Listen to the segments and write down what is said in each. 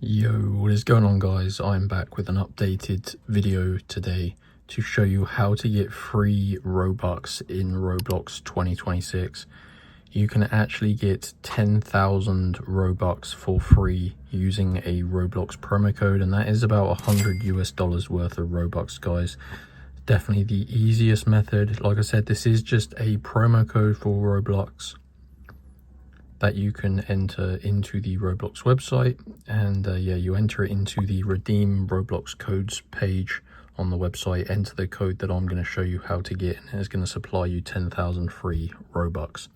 Yo, what is going on, guys? I'm back with an updated video today to show you how to get free Robux in Roblox 2026. You can actually get 10,000 Robux for free using a Roblox promo code, and that is about $100 worth of Robux, guys. Definitely the easiest method. Like I said, this is just a promo code for Roblox that you can enter into the Roblox website, and yeah, you enter it into the redeem Roblox codes page on the website. Enter the code that I'm going to show you how to get, and it's going to supply you 10,000 free Robux.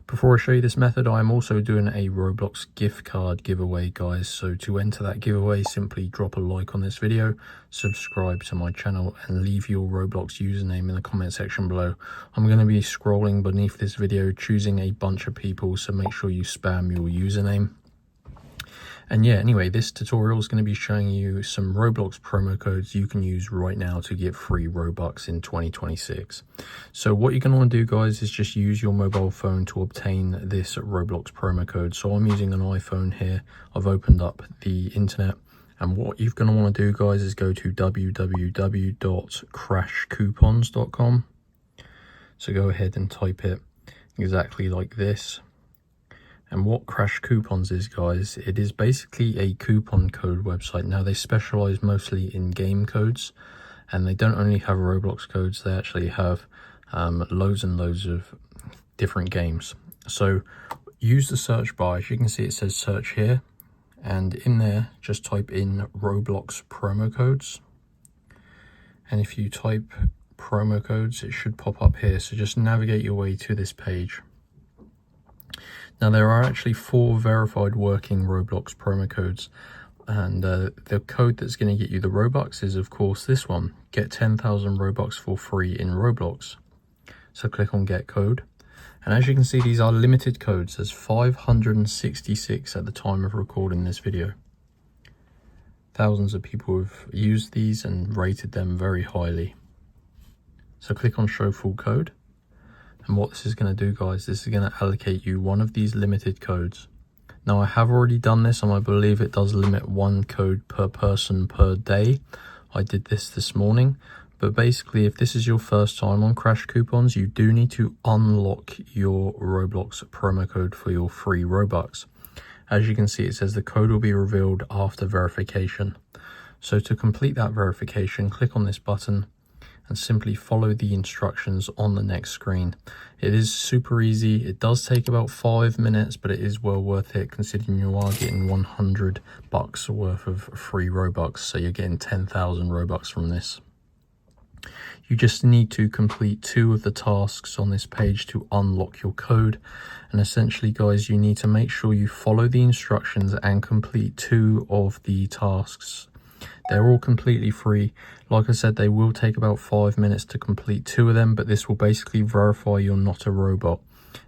Before I show you this method, I'm also doing a Roblox gift card giveaway, guys. So to enter that giveaway, simply drop a like on this video, subscribe to my channel, and leave your Roblox username in the comment section below. I'm going to be scrolling beneath this video, choosing a bunch of people, so make sure you spam your username. And yeah, anyway, this tutorial is going to be showing you some Roblox promo codes you can use right now to get free Robux in 2026. So what you're going to want to do, guys, is just use your mobile phone to obtain this Roblox promo code. So I'm using an iPhone here. I've opened up the internet, and what you're going to want to do, guys, is go to www.crashcoupons.com. So go ahead and type it exactly like this. And what Crash Coupons is, guys, it is basically a coupon code website. Now, they specialize mostly in game codes, and they don't only have Roblox codes, they actually have loads and loads of different games. So use the search bar. As you can see, it says search here, and in there just type in Roblox promo codes, and if you type promo codes, it should pop up here. So just navigate your way to this page. Now, there are actually 4 verified working Roblox promo codes, and the code that's going to get you the Robux is, of course, this one. Get 10,000 Robux for free in Roblox. So click on get code, and as you can see, these are limited codes. There's 566 at the time of recording this video. Thousands of people have used these and rated them very highly. So click on show full code. And what this is going to do, guys, this is going to allocate you one of these limited codes. Now, I have already done this, and I believe it does limit 1 code per person per day. I did this morning. But basically, if this is your first time on Crash Coupons, you do need to unlock your Roblox promo code for your free Robux. As you can see, it says the code will be revealed after verification. So to complete that verification, click on this button and simply follow the instructions on the next screen. It is super easy. It does take about 5 minutes, but it is well worth it considering you are getting $100 worth of free Robux. So you're getting 10,000 Robux from this. You just need to complete 2 of the tasks on this page to unlock your code. And essentially, guys, you need to make sure you follow the instructions and complete 2 of the tasks. They're all completely free. Like I said, they will take about 5 minutes to complete 2 of them, but this will basically verify you're not a robot.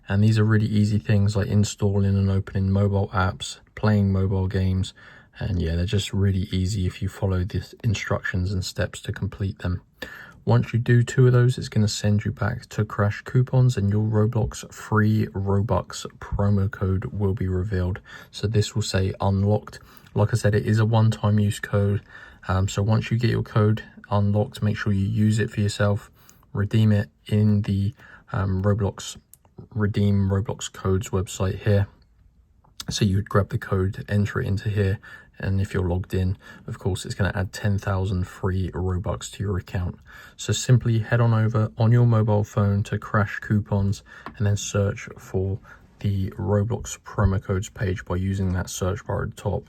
And these are really easy things like installing and opening mobile apps, playing mobile games, and yeah, they're just really easy if you follow the instructions and steps to complete them. Once you do 2 of those, it's going to send you back to Crash Coupons, and your Roblox free Robux promo code will be revealed. So this will say unlocked. Like I said, it is a one-time use code. So once you get your code unlocked, make sure you use it for yourself. Redeem it in the Roblox redeem Roblox codes website here. So you would grab the code, enter it into here, and if you're logged in, of course, it's going to add 10,000 free Robux to your account. So simply head on over on your mobile phone to Crash Coupons and then search for the Roblox promo codes page by using that search bar at the top.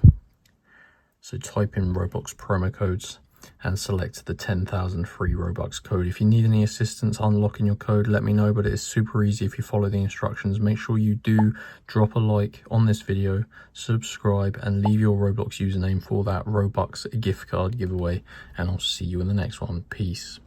So type in Roblox promo codes and select the 10,000 free Robux code. If you need any assistance unlocking your code, let me know, but it is super easy if you follow the instructions. Make sure you do drop a like on this video, subscribe, and leave your Roblox username for that Robux gift card giveaway, and I'll see you in the next one. Peace.